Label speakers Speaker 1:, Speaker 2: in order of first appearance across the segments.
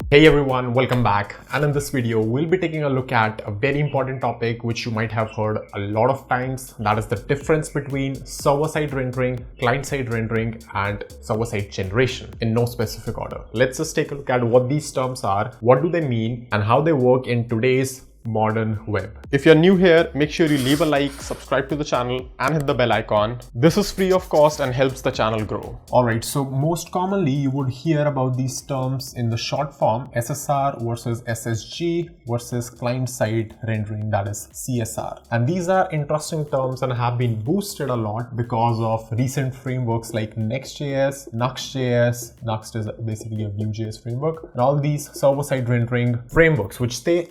Speaker 1: Hey everyone, welcome back. And in this video, we'll be taking a look at a very important topic which you might have heard a lot of times. That is the difference between server-side rendering, client-side rendering, and server-side generation in no specific order. Let's just take a look at what these terms are, what do they mean, and how they work in today's modern web. If you're new here, make sure you leave a like, subscribe to the channel, and hit the bell icon. This is free of cost and helps the channel grow. Alright, so most commonly you would hear about these terms in the short form SSR versus SSG versus client-side rendering, that is CSR. And these are interesting terms and have been boosted a lot because of recent frameworks like Next.js, Nuxt.js. Nuxt is basically a Vue.js framework, and all these server-side rendering frameworks which say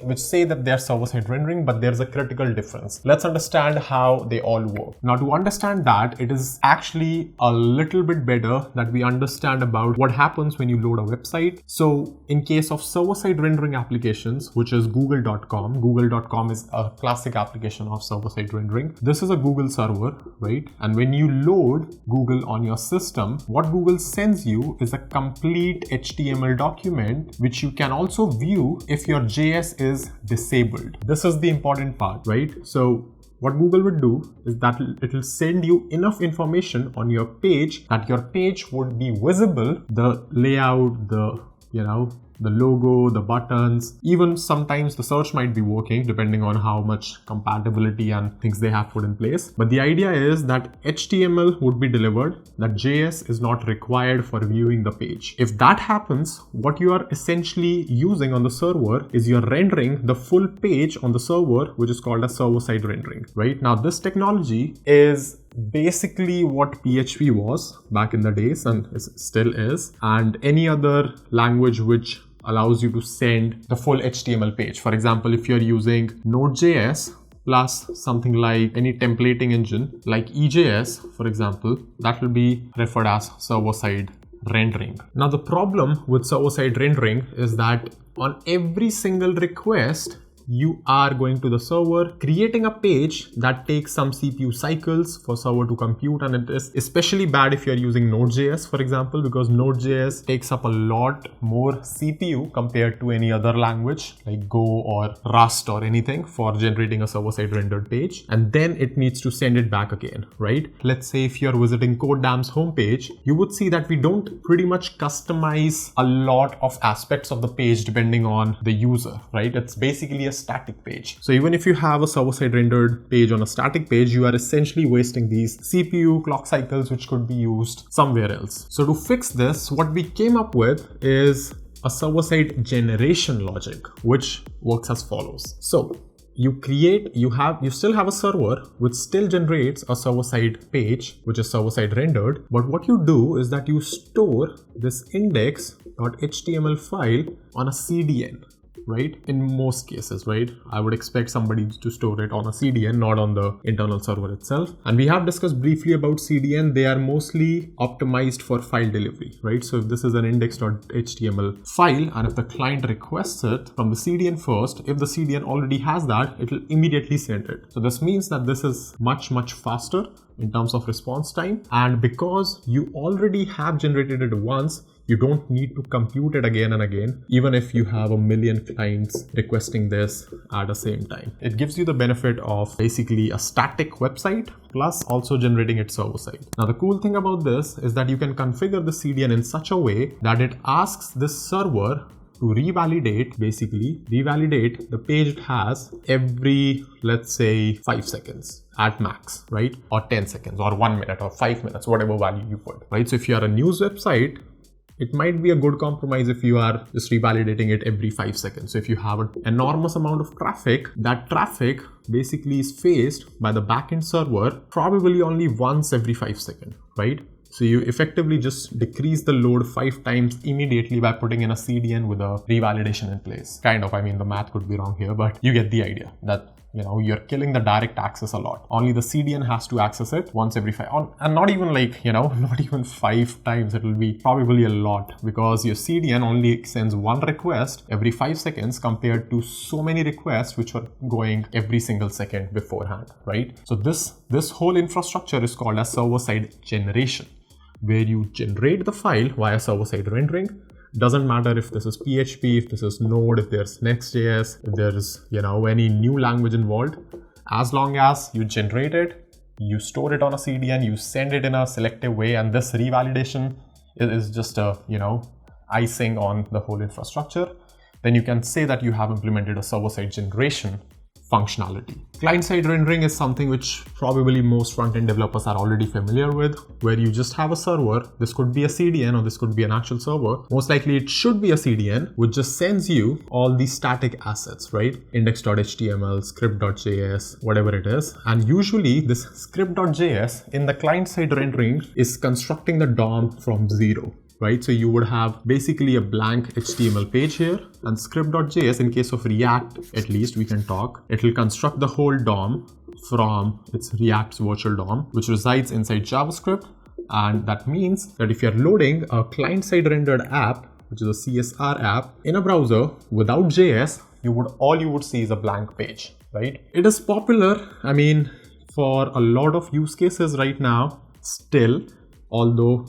Speaker 1: that they're server-side rendering, but there's a critical difference. Let's understand how they all work. Now, to understand that, it is actually a little bit better that we understand about what happens when you load a website. So in case of server-side rendering applications, which is google.com, google.com is a classic application of server-side rendering. This is a Google server, right? And when you load Google on your system, what Google sends you is a complete HTML document, which you can also view if your JS is disabled. This is the important part, right? So what Google would do is that it will send you enough information on your page that your page would be visible, the layout, the logo, the buttons, even sometimes the search might be working depending on how much compatibility and things they have put in place. But the idea is that HTML would be delivered, that JS is not required for viewing the page. If that happens, what you are essentially using on the server is you're rendering the full page on the server, which is called a server-side rendering, right? Now, this technology is basically what PHP was back in the days and still is, and any other language which allows you to send the full HTML page. For example, if you're using Node.js plus something like any templating engine like EJS, for example, that will be referred as server-side rendering. Now, the problem with server-side rendering is that on every single request, you are going to the server, creating a page that takes some CPU cycles for server to compute, and it is especially bad if you're using Node.js, for example, because Node.js takes up a lot more CPU compared to any other language like Go or Rust or anything for generating a server-side rendered page, and then it needs to send it back again, right? Let's say if you're visiting codedamn's homepage, you would see that we don't pretty much customize a lot of aspects of the page depending on the user, right? It's basically a static page. So even if you have a server-side rendered page on a static page, you are essentially wasting these CPU clock cycles which could be used somewhere else. So to fix this, what we came up with is a server-side generation logic, which works as follows. So you still have a server which still generates a server-side page, which is server-side rendered. But what you do is that you store this index.html file on a CDN. Right? In most cases, right? I would expect somebody to store it on a CDN, not on the internal server itself. And we have discussed briefly about CDN. They are mostly optimized for file delivery, right? So if this is an index.html file, and if the client requests it from the CDN first, if the CDN already has that, it will immediately send it. So this means that this is much faster in terms of response time. And because you already have generated it once, you don't need to compute it again and again, even if you have a million clients requesting this at the same time. It gives you the benefit of basically a static website plus also generating it server side. Now, the cool thing about this is that you can configure the CDN in such a way that it asks this server to revalidate the page it has every, let's say, 5 seconds at max, right? Or 10 seconds or 1 minute or 5 minutes, whatever value you put, right? So if you are a news website, it might be a good compromise if you are just revalidating it every 5 seconds. So if you have an enormous amount of traffic, that traffic basically is faced by the backend server probably only once every 5 seconds, right? So you effectively just decrease the load 5 times immediately by putting in a CDN with a revalidation in place. Kind of, I mean, the math could be wrong here, but you get the idea that you're killing the direct access a lot. Only the CDN has to access it once every 5, and not even not even 5 times. It will be probably a lot because your CDN only sends one request every 5 seconds compared to so many requests which were going every single second beforehand, right? So this whole infrastructure is called as server-side generation, where you generate the file via server-side rendering. Doesn't matter if this is PHP, if this is Node, if there's Next.js, if there's, any new language involved, as long as you generate it, you store it on a CDN, you send it in a selective way, and this revalidation is just a, icing on the whole infrastructure, then you can say that you have implemented a server-side generation functionality. Client-side rendering is something which probably most front-end developers are already familiar with, where you just have a server. This could be a CDN or this could be an actual server. Most likely it should be a CDN, which just sends you all these static assets, right? Index.html, script.js, whatever it is. And usually this script.js in the client-side rendering is constructing the DOM from zero. Right, so you would have basically a blank HTML page here, and script.js, in case of React, at least we can talk, it will construct the whole DOM from its React's virtual DOM, which resides inside JavaScript. And that means that if you're loading a client-side rendered app, which is a CSR app, in a browser without JS, all you would see is a blank page, right? It is popular, for a lot of use cases right now, still. Although,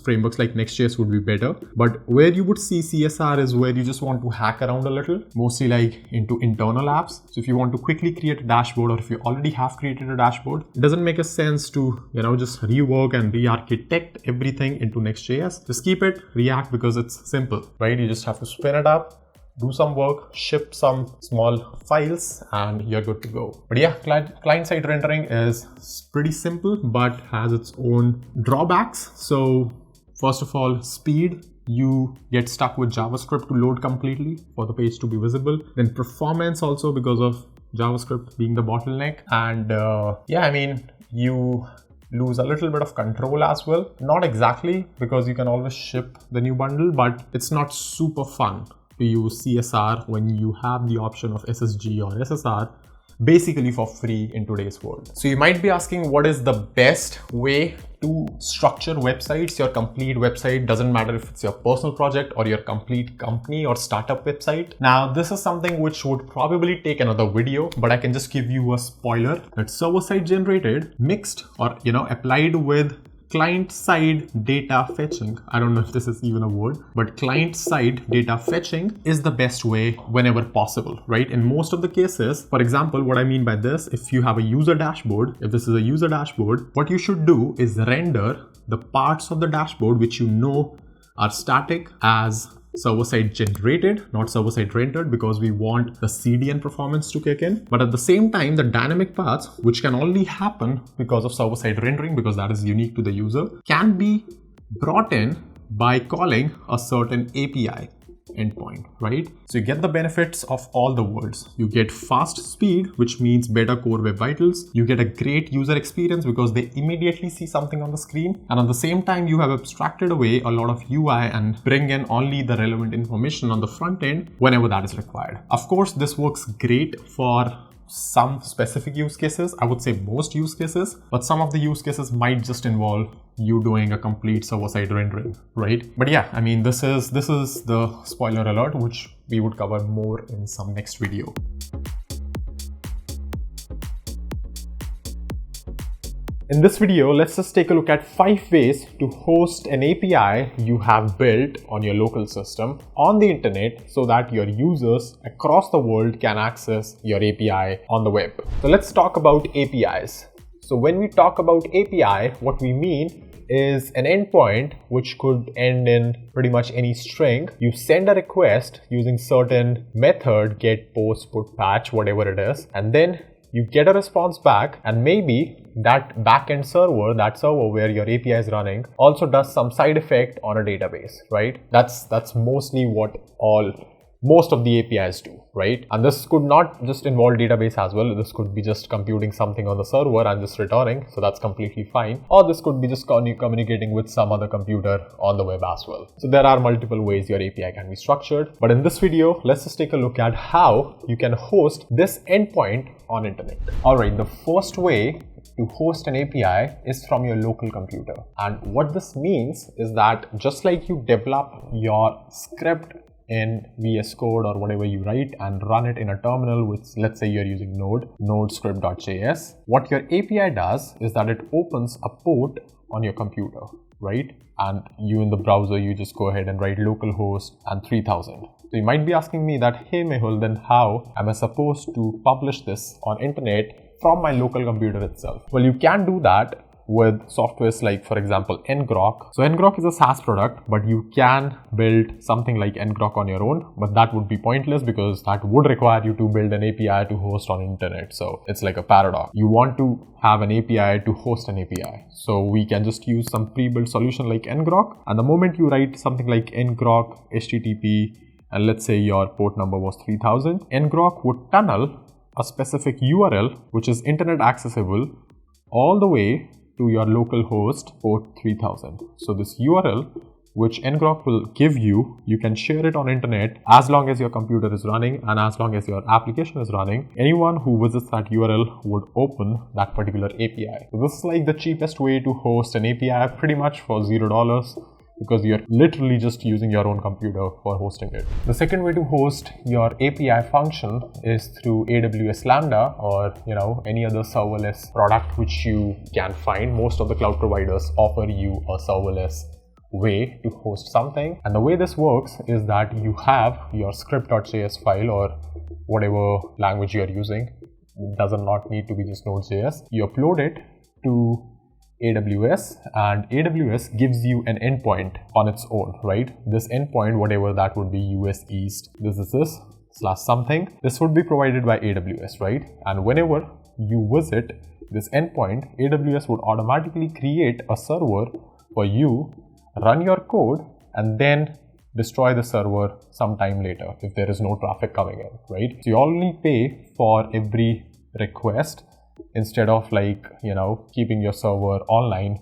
Speaker 1: frameworks like Next.js would be better. But where you would see CSR is where you just want to hack around a little, mostly like into internal apps. So if you want to quickly create a dashboard, or if you already have created a dashboard, it doesn't make a sense to, just rework and re-architect everything into Next.js. Just keep it React because it's simple, right? You just have to spin it up, do some work, ship some small files, and you're good to go. But yeah, client-side rendering is pretty simple, but has its own drawbacks. So first of all, speed. You get stuck with JavaScript to load completely for the page to be visible. Then performance also, because of JavaScript being the bottleneck. And you lose a little bit of control as well. Not exactly, because you can always ship the new bundle, but it's not super fun to use CSR when you have the option of SSG or SSR basically for free in today's world. So you might be asking, what is the best way to structure websites, your complete website? Doesn't matter if it's your personal project or your complete company or startup website. Now, this is something which would probably take another video, but I can just give you a spoiler that server-side generated mixed or, applied with client-side data fetching. I don't know if this is even a word, but client-side data fetching is the best way whenever possible, right? In most of the cases, for example, what I mean by this, if you have a user dashboard, if this is a user dashboard, what you should do is render the parts of the dashboard which are static as server-side generated, not server-side rendered, because we want the CDN performance to kick in. But at the same time, the dynamic paths, which can only happen because of server-side rendering, because that is unique to the user, can be brought in by calling a certain API endpoint, right? So you get the benefits of all the worlds. You get fast speed, which means better core web vitals. You get a great user experience because they immediately see something on the screen. And at the same time, you have abstracted away a lot of UI and bring in only the relevant information on the front end whenever that is required. Of course, this works great for some specific use cases. I would say most use cases, but some of the use cases might just involve you doing a complete server-side rendering, right? But yeah, this is the spoiler alert, which we would cover more in some next video. In this video, let's just take a look at 5 ways to host an API you have built on your local system on the internet so that your users across the world can access your API on the web. So let's talk about APIs. So when we talk about API, what we mean is an endpoint which could end in pretty much any string. You send a request using certain method, get, post, put, patch, whatever it is, and then you get a response back, and maybe that backend server, that server where your API is running, also does some side effect on a database, right? That's mostly what most of the APIs do, right? And this could not just involve database as well. This could be just computing something on the server and just returning, so that's completely fine. Or this could be just communicating with some other computer on the web as well. So there are multiple ways your API can be structured. But in this video, let's just take a look at how you can host this endpoint on internet. All right, the first way to host an API is from your local computer. And what this means is that just like you develop your script in VS Code or whatever you write and run it in a terminal with, let's say you're using Node script.js, what your API does is that it opens a port on your computer, right? And you in the browser, you just go ahead and write localhost and 3000. So you might be asking me that, hey Mehul, then how am I supposed to publish this on internet from my local computer itself? Well, you can do that with softwares like, for example, ngrok. So ngrok is a SaaS product, but you can build something like ngrok on your own, but that would be pointless because that would require you to build an API to host on internet. So it's like a paradox. You want to have an API to host an API. So we can just use some pre-built solution like ngrok. And the moment you write something like ngrok HTTP, and let's say your port number was 3000, ngrok would tunnel a specific URL, which is internet accessible all the way to your local host port 3000. So this URL, which ngrok will give you, you can share it on internet as long as your computer is running and as long as your application is running. Anyone who visits that URL would open that particular API. So this is like the cheapest way to host an API, pretty much for $0, because you're literally just using your own computer for hosting it. The second way to host your API function is through AWS Lambda or any other serverless product which you can find. Most of the cloud providers offer you a serverless way to host something. And the way this works is that you have your script.js file or whatever language you're using. It does not need to be just Node.js. You upload it to AWS and AWS gives you an endpoint on its own, right? This endpoint, whatever that would be, US East, this / something, this would be provided by AWS, right? And whenever you visit this endpoint, AWS would automatically create a server for you, run your code, and then destroy the server sometime later if there is no traffic coming in, right? So you only pay for every request instead of keeping your server online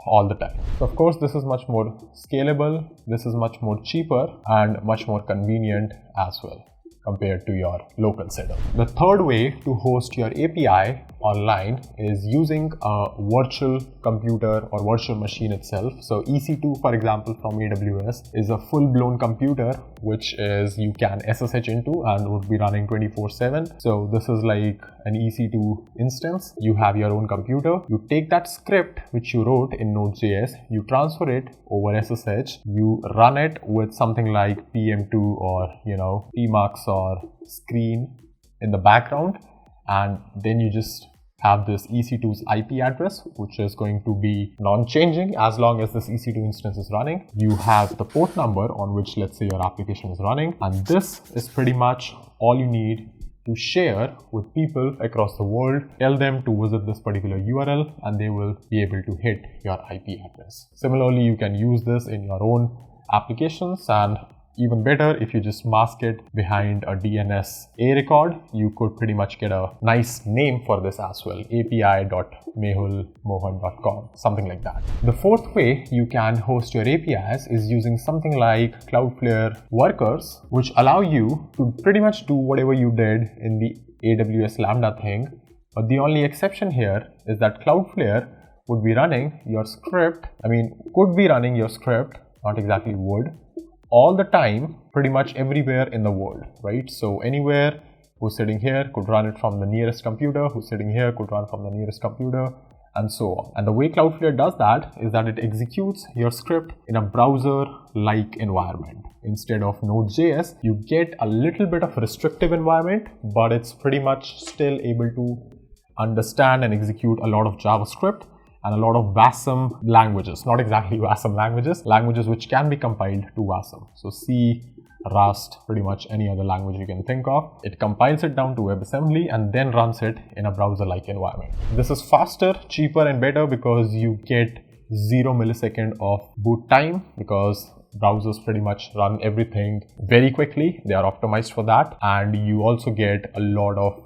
Speaker 1: all the time. So of course, this is much more scalable, this is much more cheaper and much more convenient as well compared to your local setup. The third way to host your API online is using a virtual computer or virtual machine itself. So EC2, for example, from AWS is a full-blown computer which is you can SSH into and would be running 24/7. So this is like an EC2 instance. You have your own computer. You take that script which you wrote in Node.js, you transfer it over SSH, you run it with something like PM2 or Tmux or Screen in the background, and then you just have this EC2's IP address, which is going to be non-changing as long as this EC2 instance is running. You have the port number on which, let's say, your application is running, and this is pretty much all you need to share with people across the world. Tell them to visit this particular URL and they will be able to hit your IP address. Similarly, you can use this in your own applications, and even better, if you just mask it behind a DNS A record, you could pretty much get a nice name for this as well, api.mehulmohan.com, something like that. The fourth way you can host your APIs is using something like Cloudflare workers, which allow you to pretty much do whatever you did in the AWS Lambda thing. But the only exception here is that Cloudflare would be running your script, could be running your script, not exactly would, all the time, pretty much everywhere in the world, right? So anywhere, who's sitting here could run it from the nearest computer, who's sitting here could run from the nearest computer, and so on. And the way Cloudflare does that is that it executes your script in a browser-like environment. Instead of Node.js, you get a little bit of restrictive environment, but it's pretty much still able to understand and execute a lot of JavaScript and a lot of WASM languages, not exactly WASM languages which can be compiled to WASM. So C, Rust, pretty much any other language you can think of. It compiles it down to WebAssembly and then runs it in a browser-like environment. This is faster, cheaper, and better because you get 0 millisecond of boot time, because browsers pretty much run everything very quickly. They are optimized for that. And you also get a lot of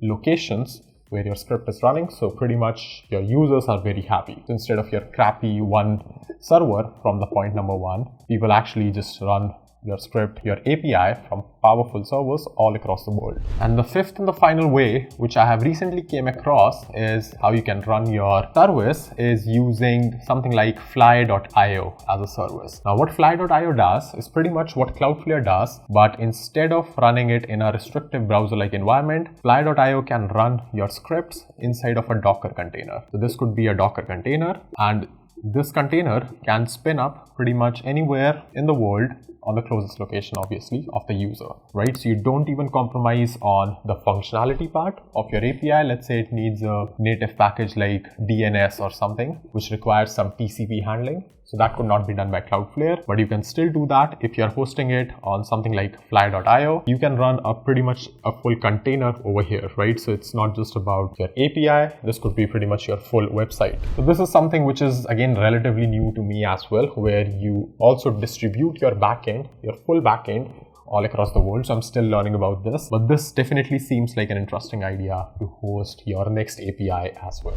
Speaker 1: locations where your script is running, so pretty much your users are very happy. So instead of your crappy one server from the point number one, people actually just run your script, your API from powerful servers all across the world. And the fifth and the final way, which I have recently came across, is how you can run your service is using something like fly.io as a service. Now what fly.io does is pretty much what Cloudflare does, but instead of running it in a restrictive browser-like environment, fly.io can run your scripts inside of a Docker container. So this could be a Docker container, and this container can spin up pretty much anywhere in the world on the closest location, obviously, of the user, right? So you don't even compromise on the functionality part of your API. Let's say it needs a native package like DNS or something, which requires some TCP handling. So that could not be done by Cloudflare, but you can still do that if you're hosting it on something like fly.io. You can run pretty much a full container over here, right? So it's not just about your API. This could be pretty much your full website. So this is something which is again relatively new to me as well, where you also distribute your backend, your full backend all across the world. So I'm still learning about this, but this definitely seems like an interesting idea to host your next API as well.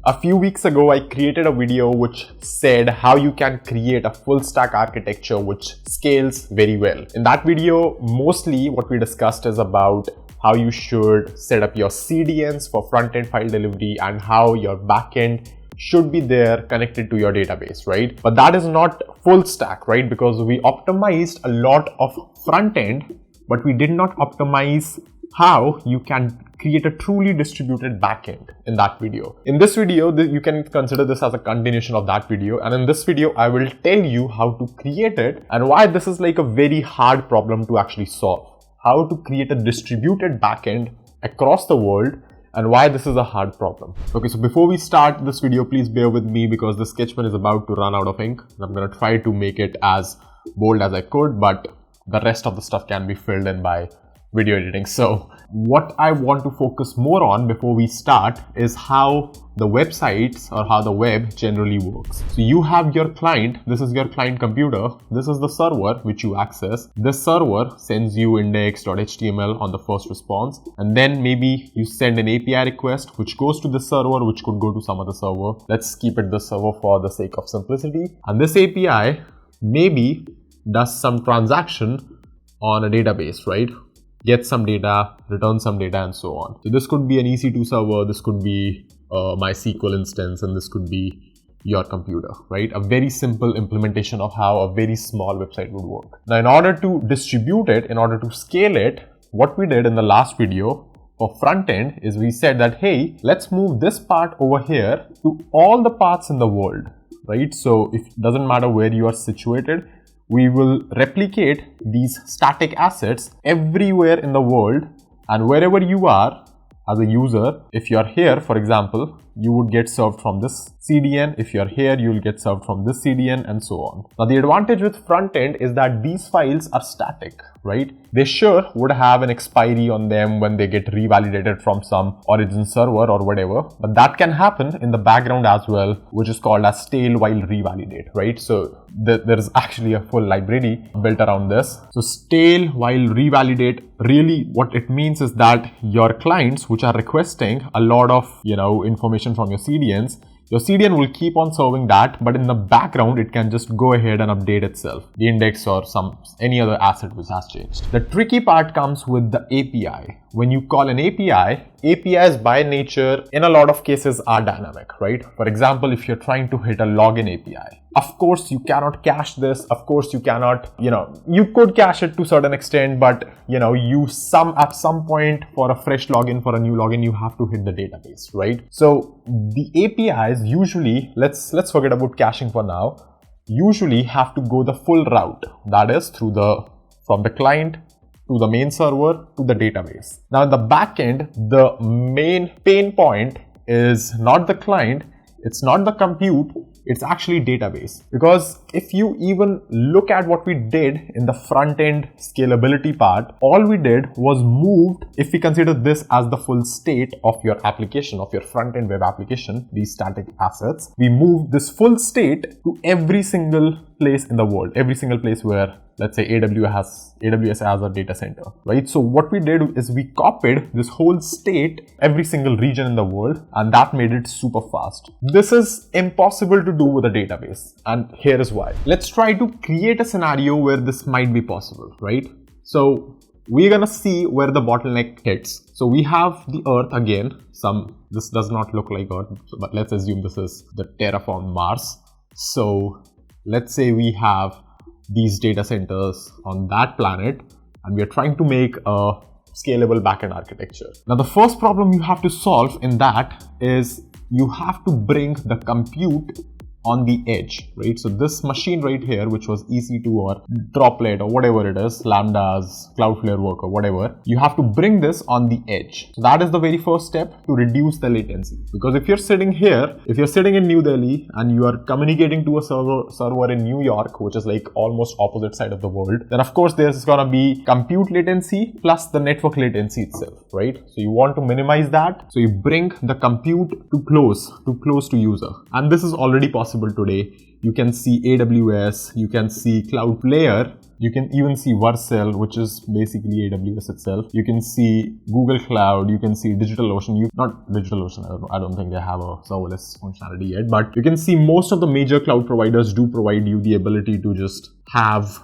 Speaker 1: A few weeks ago, I created a video which said how you can create a full stack architecture which scales very well. In that video, mostly what we discussed is about how you should set up your CDNs for front-end file delivery and how your backend should be there connected to your database, right? But that is not full stack, right? Because we optimized a lot of front-end, but we did not optimize how you can create a truly distributed backend in that video. In this video, you can consider this as a continuation of that video. And in this video, I will tell you how to create it and why this is like a very hard problem to actually solve. How to create a distributed backend across the world and why this is a hard problem. Okay, so before we start this video, please bear with me because the sketchpen is about to run out of ink. I'm gonna try to make it as bold as I could, but the rest of the stuff can be filled in by video editing. So what I want to focus more on before we start is how the websites or how the web generally works. So you have your client, this is your client computer, this is the server which you access. This server sends you index.html on the first response, and then maybe you send an API request which goes to the server, which could go to some other server. Let's keep it the server for the sake of simplicity. And this API maybe does some transaction on a database, right? Get some data, return some data, and so on. So this could be an EC2 server, this could be MySQL instance, and this could be your computer, right? A very simple implementation of how a very small website would work. Now, in order to distribute it, in order to scale it, what we did in the last video for front end is we said that, hey, let's move this part over here to all the parts in the world, right? So it doesn't matter where you are situated, we will replicate these static assets everywhere in the world, and wherever you are as a user, if you are here, for example, you would get served from this CDN. If you're here, you will get served from this CDN, and so on. Now, the advantage with front end is that these files are static, right? They sure would have an expiry on them when they get revalidated from some origin server or whatever, but that can happen in the background as well, which is called as stale while revalidate, right? So there is actually a full library built around this. So stale while revalidate, really what it means is that your clients which are requesting a lot of, information from your CDNs, your CDN will keep on serving that, but in the background, it can just go ahead and update itself, the index or any other asset which has changed. The tricky part comes with the API. When you call an API, APIs by nature, in a lot of cases, are dynamic, right? For example, if you're trying to hit a login API, of course, you cannot cache this. Of course, you cannot, you could cache it to a certain extent, but, at some point for a fresh login, for a new login, you have to hit the database, right? So the APIs usually, let's forget about caching for now, usually have to go the full route. That is from the client to the main server to the database. Now in the backend, the main pain point is not the client, it's not the compute, it's actually database. Because if you even look at what we did in the front end scalability part, all we did was moved, if we consider this as the full state of your application, of your front end web application, these static assets, we moved this full state to every single place in the world, every single place where, let's say, AWS has a data center, right? So what we did is we copied this whole state, every single region in the world, and that made it super fast. This is impossible to do with a database, and here is why. Let's try to create a scenario where this might be possible, right? So we're gonna see where the bottleneck hits. So we have the Earth again. This does not look like Earth, but let's assume this is the terraformed Mars. So let's say we have these data centers on that planet, and we are trying to make a scalable backend architecture. Now, the first problem you have to solve in that is you have to bring the compute on the edge, right? So this machine right here, which was EC2 or Droplet or whatever it is, Lambdas, Cloudflare Worker, whatever, you have to bring this on the edge. So that is the very first step to reduce the latency. Because if you're sitting here, if you're sitting in New Delhi and you are communicating to a server in New York, which is like almost opposite side of the world, then of course there's gonna be compute latency plus the network latency itself, right? So you want to minimize that. So you bring the compute too close to user. And this is already possible today. You can see AWS, you can see Cloudflare, you can even see Vercel, which is basically AWS itself. You can see Google Cloud, you can see DigitalOcean, not DigitalOcean, I don't think they have a serverless functionality yet, but you can see most of the major cloud providers do provide you the ability to just have,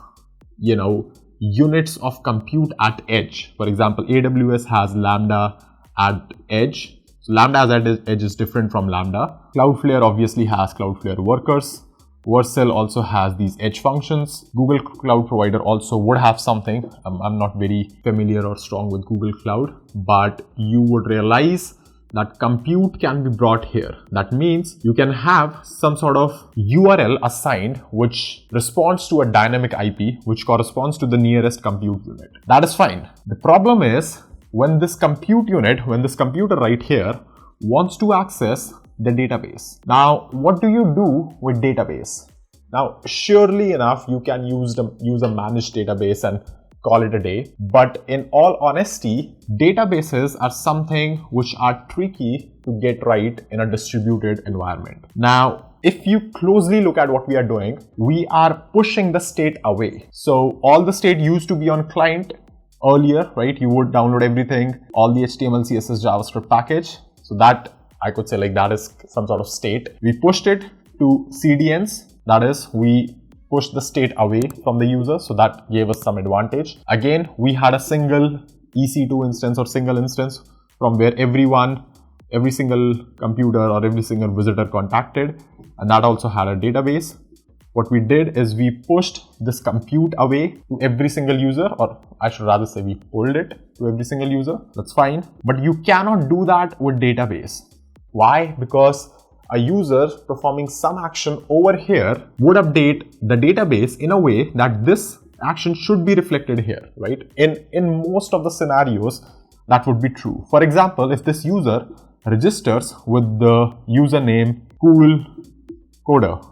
Speaker 1: you know, units of compute at edge. For example, AWS has Lambda at edge. So Lambda as at edge is different from Lambda. Cloudflare obviously has Cloudflare Workers. Vercel also has these edge functions. Google Cloud Provider also would have something. I'm not very familiar or strong with Google Cloud, but you would realize that compute can be brought here. That means you can have some sort of URL assigned which responds to a dynamic IP which corresponds to the nearest compute unit. That is fine. The problem is when this compute unit, when this computer right here wants to access the database. Now, what do you do with database? Now, surely enough, you can use a managed database and call it a day. But in all honesty, databases are something which are tricky to get right in a distributed environment. Now, if you closely look at what we are doing, we are pushing the state away. So all the state used to be on client earlier, right? You would download everything, all the HTML, CSS, JavaScript package. So that I could say like that is some sort of state. We pushed it to CDNs. That is, we pushed the state away from the user. So that gave us some advantage. Again, we had a single EC2 instance or single instance from where every single computer or every single visitor contacted. And that also had a database. What we did is we pushed this compute away to every single user, or I should rather say we pulled it to every single user. That's fine. But you cannot do that with database. Why? Because a user performing some action over here would update the database in a way that this action should be reflected here, right? In most of the scenarios, that would be true. For example, if this user registers with the username coolcoder,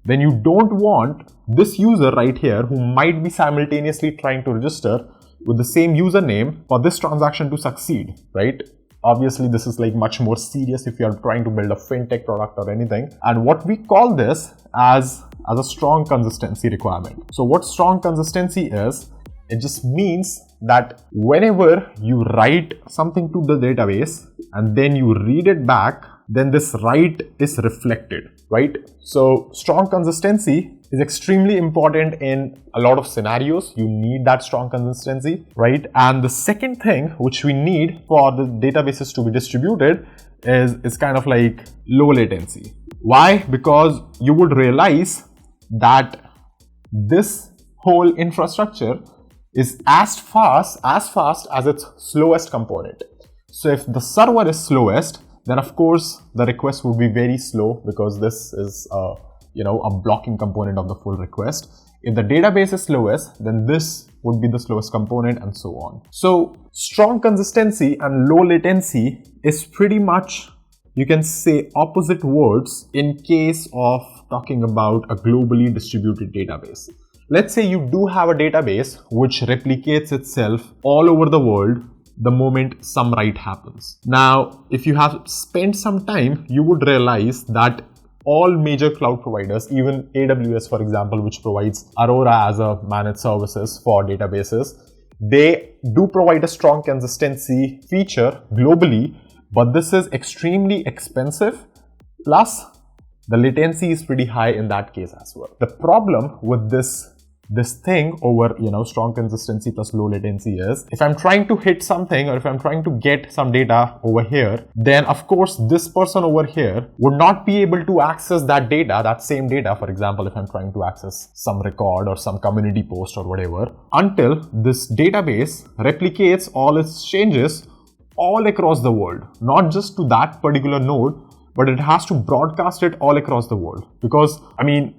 Speaker 1: then you don't want this user right here who might be simultaneously trying to register with the same username for this transaction to succeed, right? Obviously, this is like much more serious if you are trying to build a fintech product or anything. And what we call this as a strong consistency requirement. So what strong consistency is, it just means that whenever you write something to the database and then you read it back, then this write is reflected, right? So strong consistency is extremely important in a lot of scenarios. You need that strong consistency, right? And the second thing which we need for the databases to be distributed is kind of like low latency. Why? Because you would realize that this whole infrastructure is as fast as its slowest component. So if the server is slowest, then of course the request would be very slow because this is a blocking component of the full request. If the database is slowest, then this would be the slowest component and so on. So strong consistency and low latency is pretty much, you can say, opposite words in case of talking about a globally distributed database. Let's say you do have a database which replicates itself all over the world the moment some write happens. Now, if you have spent some time, you would realize that all major cloud providers, even AWS, for example, which provides Aurora as a managed services for databases, they do provide a strong consistency feature globally, but this is extremely expensive. Plus, the latency is pretty high in that case as well. The problem with this this thing over, strong consistency plus low latency is, if I'm trying to hit something or if I'm trying to get some data over here, then of course this person over here would not be able to access that data, that same data. For example, if I'm trying to access some record or some community post or whatever, until this database replicates all its changes all across the world, not just to that particular node, but it has to broadcast it all across the world. Because,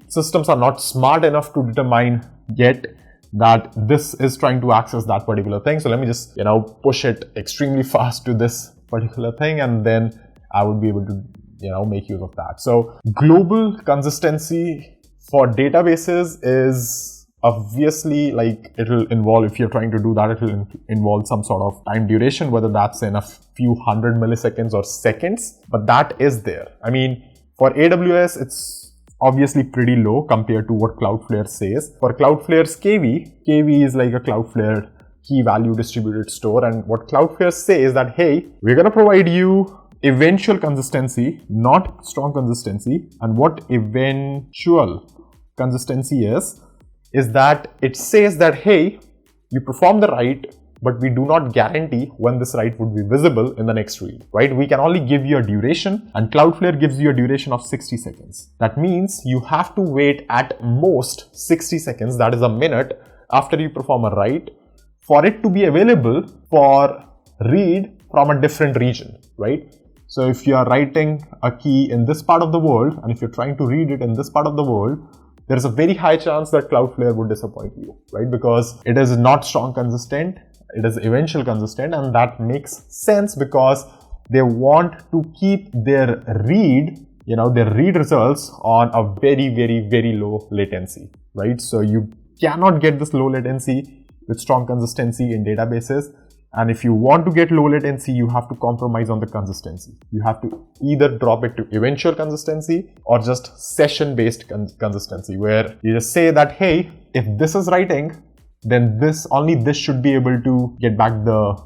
Speaker 1: systems are not smart enough to determine yet that this is trying to access that particular thing. So let me just, push it extremely fast to this particular thing, and then I would be able to, make use of that. So global consistency for databases is obviously, like, it'll involve, if you're trying to do that, it'll involve some sort of time duration, whether that's in a few hundred milliseconds or seconds, but that is there. For AWS, it's obviously pretty low compared to what Cloudflare says. For Cloudflare's KV is like a Cloudflare key value distributed store, and what Cloudflare says is that, hey, we're going to provide you eventual consistency, not strong consistency. And what eventual consistency is that it says that, hey, you perform the write, but we do not guarantee when this write would be visible in the next read, right? We can only give you a duration, and Cloudflare gives you a duration of 60 seconds. That means you have to wait at most 60 seconds, that is a minute, after you perform a write, for it to be available for read from a different region, right? So if you are writing a key in this part of the world, and if you're trying to read it in this part of the world, there's a very high chance that Cloudflare would disappoint you, right? Because it is not strong consistent, it is eventual consistent, and that makes sense because they want to keep their read, their read results on a very, very, very low latency, right? So you cannot get this low latency with strong consistency in databases. And if you want to get low latency, you have to compromise on the consistency. You have to either drop it to eventual consistency or just session-based consistency, where you just say that, hey, if this is writing, then only this should be able to get back the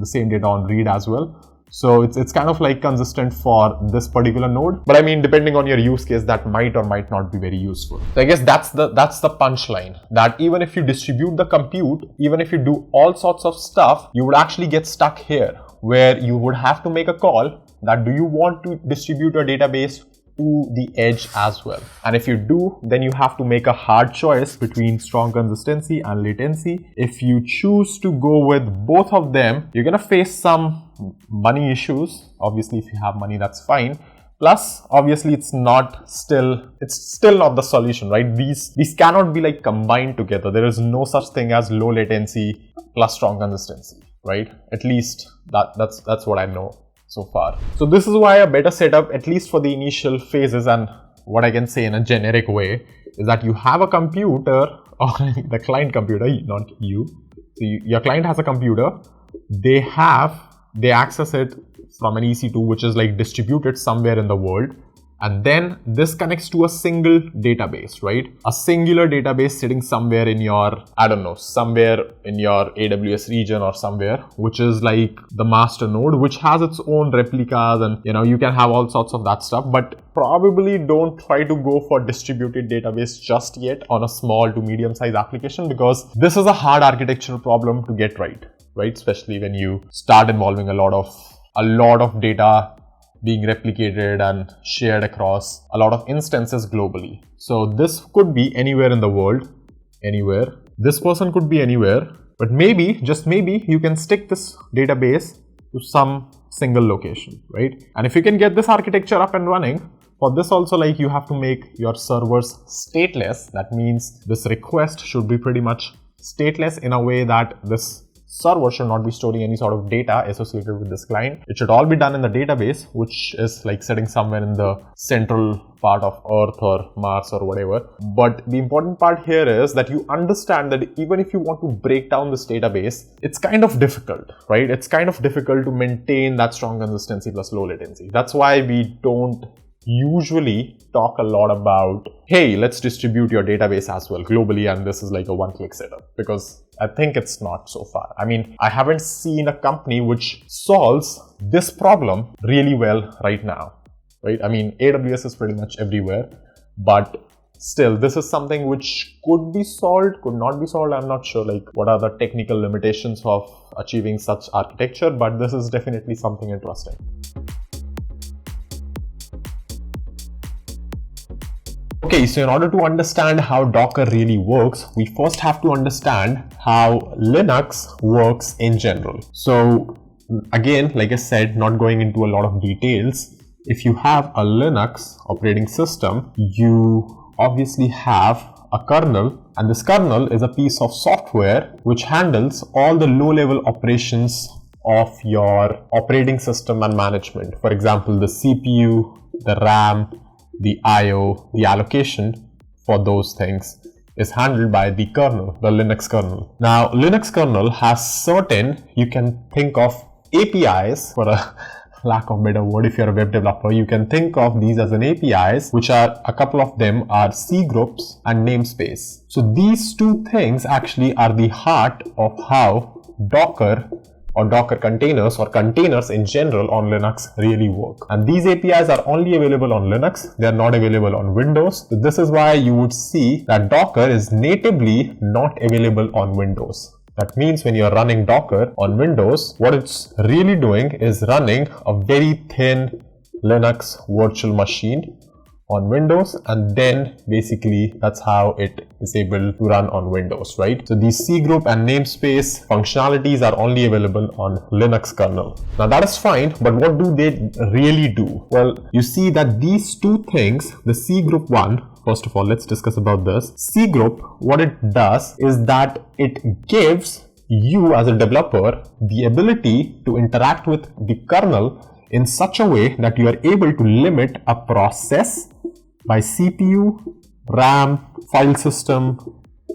Speaker 1: same data on read as well. So it's kind of like consistent for this particular node. But depending on your use case, that might or might not be very useful. So I guess that's the punchline, that even if you distribute the compute, even if you do all sorts of stuff, you would actually get stuck here, where you would have to make a call that, do you want to distribute your database to the edge as well? And if you do, then you have to make a hard choice between strong consistency and latency. If you choose to go with both of them, you're going to face some money issues. Obviously, if you have money, that's fine. Plus, obviously, it's still not the solution, right? These cannot be like combined together. There is no such thing as low latency plus strong consistency, right? At least that's what I know so far. So this is why a better setup, at least for the initial phases, and what I can say in a generic way, is that you have a computer, or the client computer, not you. So your client has a computer. They access it from an EC2, which is like distributed somewhere in the world. And then this connects to a single database, right? A singular database sitting somewhere in your, somewhere in your AWS region or somewhere, which is like the master node, which has its own replicas, and you can have all sorts of that stuff. But probably don't try to go for distributed database just yet on a small to medium size application, because this is a hard architectural problem to get right? Especially when you start involving a lot of data being replicated and shared across a lot of instances globally. So this could be anywhere in the world, anywhere. This person could be anywhere, but maybe, just maybe, you can stick this database to some single location, right? And if you can get this architecture up and running, for this also, like, you have to make your servers stateless. That means this request should be pretty much stateless in a way that this server should not be storing any sort of data associated with this client. It should all be done in the database, which is like sitting somewhere in the central part of Earth or Mars or whatever. But the important part here is that you understand that even if you want to break down this database, it's kind of difficult, right? It's kind of difficult to maintain that strong consistency plus low latency. That's why we don't usually talk a lot about, hey, let's distribute your database as well globally, and this is like a one-click setup, because I think it's not so far. I haven't seen a company which solves this problem really well right now, right? AWS is pretty much everywhere, but Still, this is something which could be solved, could not be solved. I'm not sure like what are the technical limitations of achieving such architecture, but this is definitely something interesting. Okay, so in order to understand how Docker really works, we first have to understand how Linux works in general. So again, like I said, not going into a lot of details, if you have a Linux operating system, you obviously have a kernel, and this kernel is a piece of software which handles all the low-level operations of your operating system and management. For example, the CPU, the RAM, the IO, the allocation for those things is handled by the kernel, the Linux kernel. Now, Linux kernel has certain, you can think of APIs, for a lack of better word, if you're a web developer, you can think of these as an APIs, which are, a couple of them are C groups and namespace. So these two things actually are the heart of how Docker or Docker containers or containers in general on Linux really work. And these APIs are only available on Linux. They are not available on Windows. So this is why you would see that Docker is natively not available on Windows. That means when you're running Docker on Windows, what it's really doing is running a very thin Linux virtual machine on Windows, and then basically that's how it is able to run on Windows, right? So these C group and namespace functionalities are only available on Linux kernel. Now that is fine, but what do they really do? Well, you see that these two things, the C group one, first of all, let's discuss about this. C group, what it does is that it gives you as a developer the ability to interact with the kernel in such a way that you are able to limit a process by CPU, RAM, file system,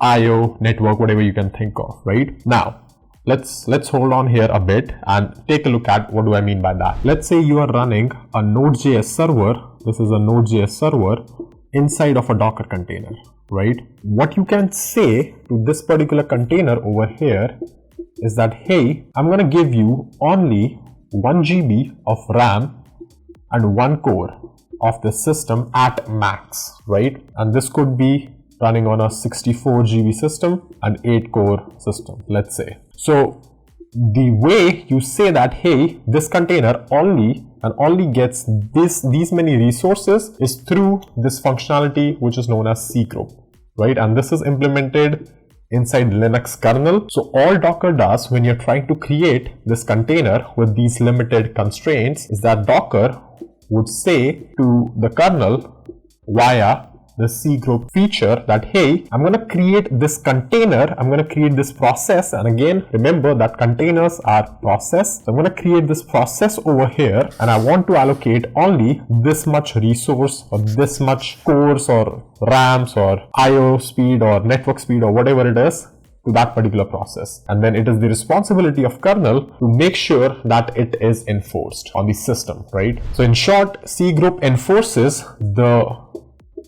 Speaker 1: IO, network, whatever you can think of, right? Now, let's hold on here a bit and take a look at what do I mean by that. Let's say you are running a Node.js server. This is a Node.js server inside of a Docker container, right? What you can say to this particular container over here is that, hey, I'm going to give you only 1 GB of RAM and 1 core of the system at max, right? And this could be running on a 64 GB system and 8 core system, let's say. So the way you say that, hey, this container only gets these many resources is through this functionality which is known as C group, right? And this is implemented inside Linux kernel. So all Docker does when you're trying to create this container with these limited constraints is that Docker would say to the kernel via the C group feature that, hey, I'm going to create this container, I'm going to create this process. And again, remember that containers are process. So I'm going to create this process over here, and I want to allocate only this much resource or this much cores or RAMs or IO speed or network speed or whatever it is to that particular process. And then it is the responsibility of kernel to make sure that it is enforced on the system, right? So in short, C group enforces the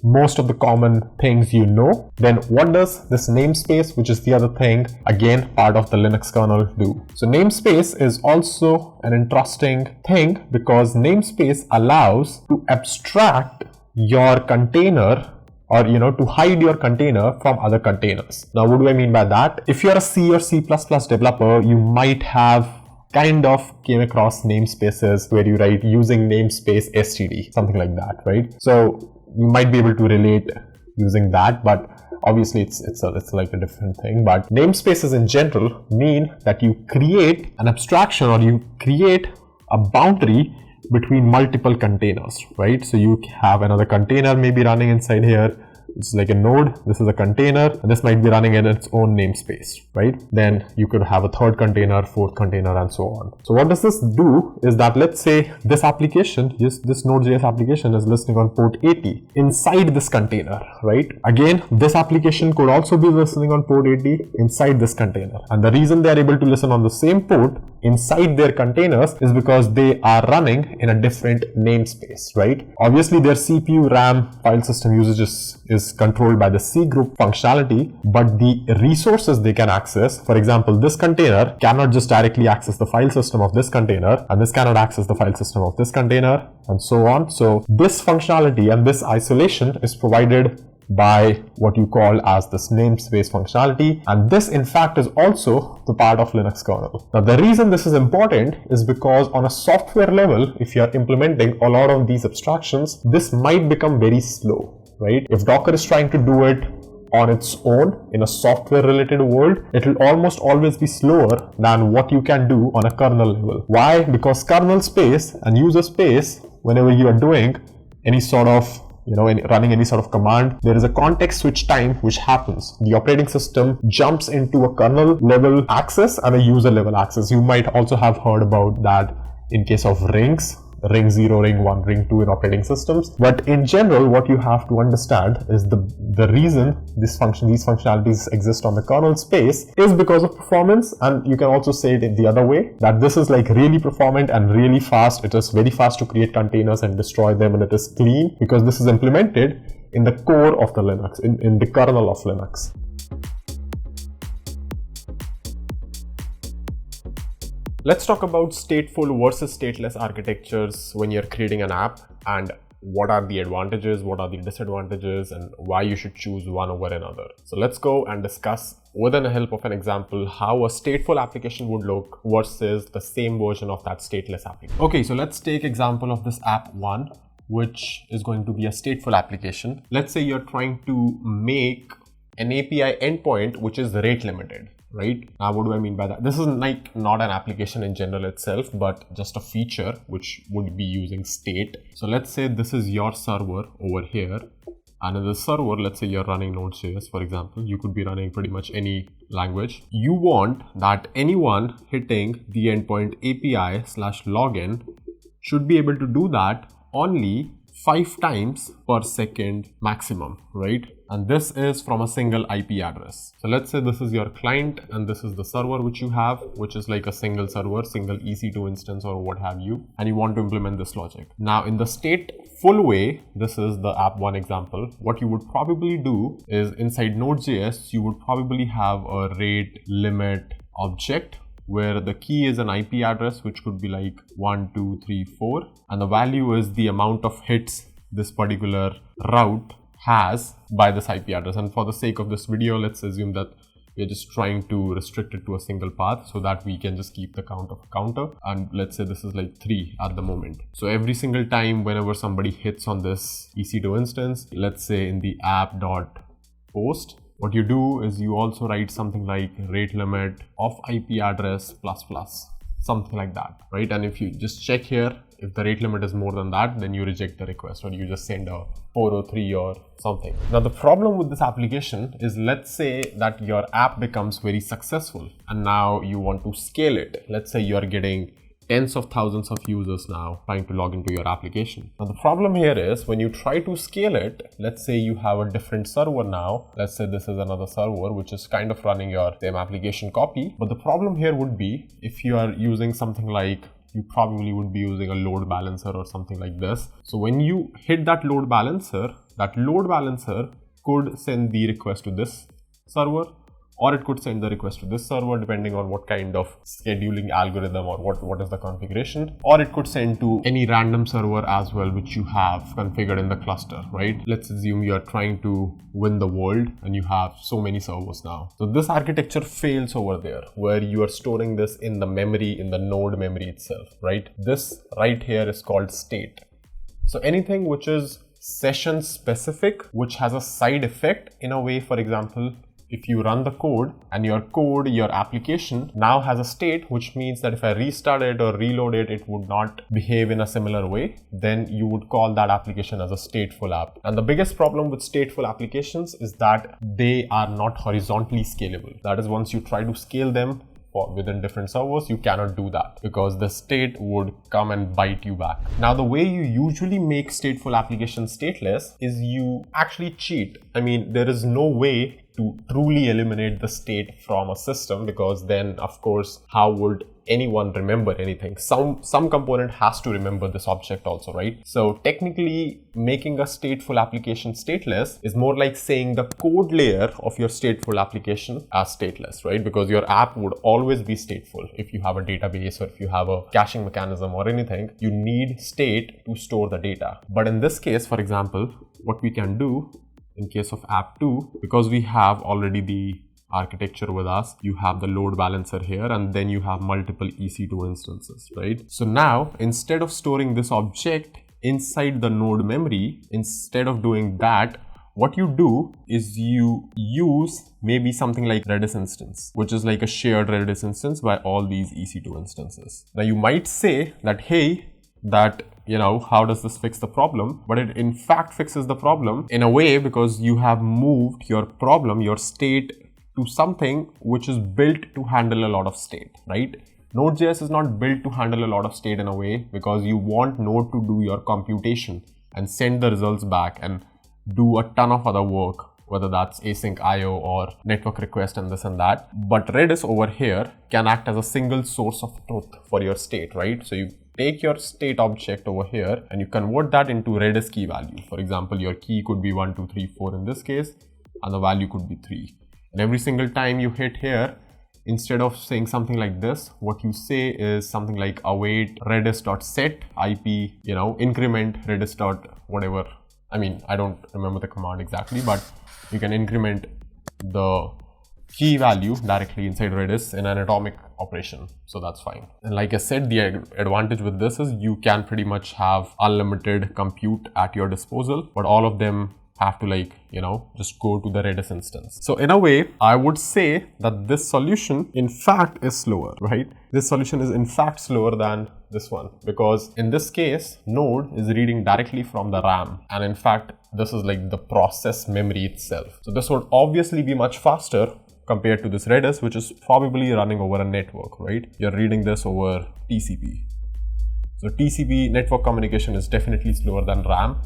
Speaker 1: most of the common things you know. Then what does this namespace, which is the other thing, again part of the Linux kernel, do? So namespace is also an interesting thing because namespace allows to abstract your container or to hide your container from other containers. Now what do I mean by that? If you're a C or C++ developer, you might have kind of came across namespaces where you write using namespace std, something like that, right? So you might be able to relate using that, but obviously it's like a different thing. But namespaces in general mean that you create an abstraction or you create a boundary between multiple containers, right? So you have another container maybe running inside here. It's like a node. This is a container, and this might be running in its own namespace, right? Then you could have a third container, fourth container, and so on. So what does this do is that, let's say this application, this Node.js application is listening on port 80 inside this container, right? Again, this application could also be listening on port 80 inside this container. And the reason they are able to listen on the same port inside their containers is because they are running in a different namespace, right? Obviously their CPU, RAM, file system usage is controlled by the C group functionality, but the resources they can access, for example, this container cannot just directly access the file system of this container, and this cannot access the file system of this container, and so on. So this functionality and this isolation is provided by what you call as this namespace functionality. And this in fact is also the part of Linux kernel. Now the reason this is important is because on a software level, if you are implementing a lot of these abstractions, this might become very slow, right? If Docker is trying to do it on its own in a software related world, it will almost always be slower than what you can do on a kernel level. Why? Because kernel space and user space, whenever you are doing any sort of running any sort of command, there is a context switch time which happens. The operating system jumps into a kernel level access and a user level access. You might also have heard about that in case of rings. Ring 0, ring 1, ring 2 in operating systems. But in general, what you have to understand is the reason these functionalities exist on the kernel space is because of performance. And you can also say it in the other way, that this is like really performant and really fast. It is very fast to create containers and destroy them, and it is clean because this is implemented in the core of the Linux, in the kernel of Linux. Let's talk about stateful versus stateless architectures when you're creating an app, and what are the advantages, what are the disadvantages, and why you should choose one over another. So let's go and discuss with the help of an example how a stateful application would look versus the same version of that stateless application. Okay, so let's take example of this app 1, which is going to be a stateful application. Let's say you're trying to make an API endpoint which is rate limited. Right? Now, what do I mean by that? This is like not an application in general itself, but just a feature which would be using state. So let's say this is your server over here. And in the server, let's say you're running Node.js, for example. You could be running pretty much any language. You want that anyone hitting the endpoint API/login should be able to do that only 5 times per second maximum, right? And this is from a single IP address. So let's say this is your client and this is the server which you have, which is like a single server, single EC2 instance or what have you, and you want to implement this logic. Now in the stateful way, this is the app 1 example. What you would probably do is inside Node.js, you would probably have a rate limit object where the key is an IP address, which could be like 1, 2, 3, 4, and the value is the amount of hits this particular route has by this IP address. And for the sake of this video, let's assume that we're just trying to restrict it to a single path so that we can just keep the count of a counter. And let's say this is like 3 at the moment. So every single time whenever somebody hits on this EC2 instance, let's say in the app.post, what you do is you also write something like rate limit of IP address ++, something like that, right? And if you just check here, if the rate limit is more than that, then you reject the request or you just send a 403 or something. Now the problem with this application is, let's say that your app becomes very successful and now you want to scale it. Let's say you are getting tens of thousands of users now trying to log into your application. Now the problem here is when you try to scale it, let's say you have a different server now. Let's say this is another server which is kind of running your same application copy. But the problem here would be if you are using something like, you probably would be using a load balancer or something like this. So when you hit that load balancer could send the request to this server, or it could send the request to this server depending on what kind of scheduling algorithm or what is the configuration, or it could send to any random server as well which you have configured in the cluster, right? Let's assume you are trying to win the world and you have so many servers now. So this architecture fails over there where you are storing this in the memory, in the node memory itself, right? This right here is called state. So anything which is session specific, which has a side effect in a way, for example, if you run the code and your application now has a state, which means that if I restart it or reload it, it would not behave in a similar way, then you would call that application as a stateful app. And the biggest problem with stateful applications is that they are not horizontally scalable. That is, once you try to scale them within different servers, you cannot do that because the state would come and bite you back. Now, the way you usually make stateful applications stateless is you actually cheat. I mean, there is no way to truly eliminate the state from a system, because then of course how would anyone remember anything? Some component has to remember this object also, right? So technically making a stateful application stateless is more like saying the code layer of your stateful application as stateless, right? Because your app would always be stateful. If you have a database or if you have a caching mechanism or anything, you need state to store the data. But in this case, for example, what we can do in case of app 2, because we have already the architecture with us, you have the load balancer here, and then you have multiple EC2 instances, right? So now, instead of storing this object inside the node memory, instead of doing that, what you do is you use maybe something like Redis instance, which is like a shared Redis instance by all these EC2 instances. Now you might say that, hey, how does this fix the problem? But it in fact fixes the problem in a way, because you have moved your problem, your state, to something which is built to handle a lot of state, right? Node.js is not built to handle a lot of state in a way, because you want Node to do your computation and send the results back and do a ton of other work, whether that's async IO or network request and this and that. But Redis over here can act as a single source of truth for your state, right? So you take your state object over here and you convert that into Redis key value. For example, your key could be 1, 2, 3, 4 in this case, and the value could be 3. And every single time you hit here, instead of saying something like this, what you say is something like await redis.set IP, increment redis dot whatever. I mean, I don't remember the command exactly, but you can increment the key value directly inside Redis in an atomic operation. So that's fine. And like I said, the advantage with this is you can pretty much have unlimited compute at your disposal, but all of them have to just go to the Redis instance. So in a way, I would say that this solution in fact is slower, right? This solution is in fact slower than this one, because in this case, Node is reading directly from the RAM. And in fact, this is like the process memory itself. So this would obviously be much faster compared to this Redis, which is probably running over a network, right? You're reading this over TCP. So TCP network communication is definitely slower than RAM,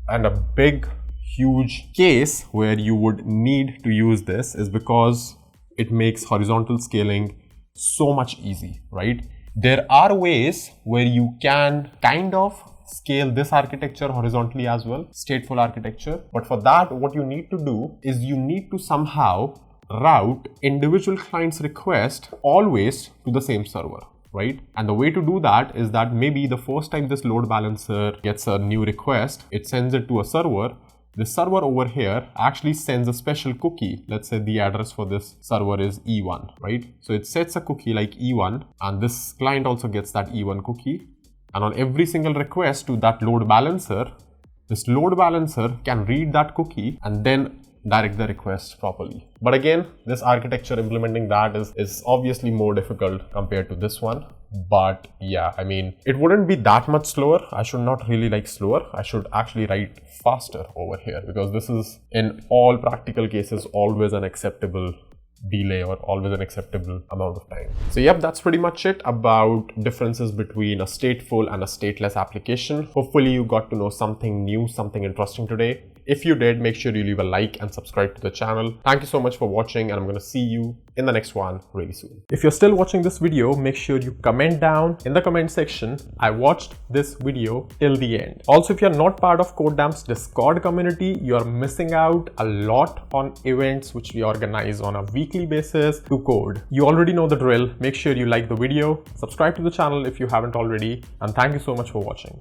Speaker 1: and a big, huge case where you would need to use this is because it makes horizontal scaling so much easy, right? There are ways where you can kind of scale this architecture horizontally as well, stateful architecture. But for that, what you need to do is you need to somehow route individual clients' request always to the same server, right? And the way to do that is that maybe the first time this load balancer gets a new request, it sends it to a server. The server over here actually sends a special cookie. Let's say the address for this server is E1, right? So it sets a cookie like E1, and this client also gets that E1 cookie. And on every single request to that load balancer, this load balancer can read that cookie and then direct the request properly. But again, this architecture implementing that is obviously more difficult compared to this one. But yeah, I mean, it wouldn't be that much slower. I should not really like slower. I should actually write faster over here, because this is in all practical cases always an acceptable delay or always an acceptable amount of time. So yep, that's pretty much it about differences between a stateful and a stateless application. Hopefully you got to know something new, something interesting today. If you did, make sure you leave a like and subscribe to the channel. Thank you so much for watching, and I'm going to see you in the next one really soon. If you're still watching this video, make sure you comment down in the comment section, I watched this video till the end. Also, if you're not part of codedamn's Discord community, you're missing out a lot on events which we organize on a weekly basis to code. You already know the drill. Make sure you like the video, subscribe to the channel if you haven't already, and thank you so much for watching.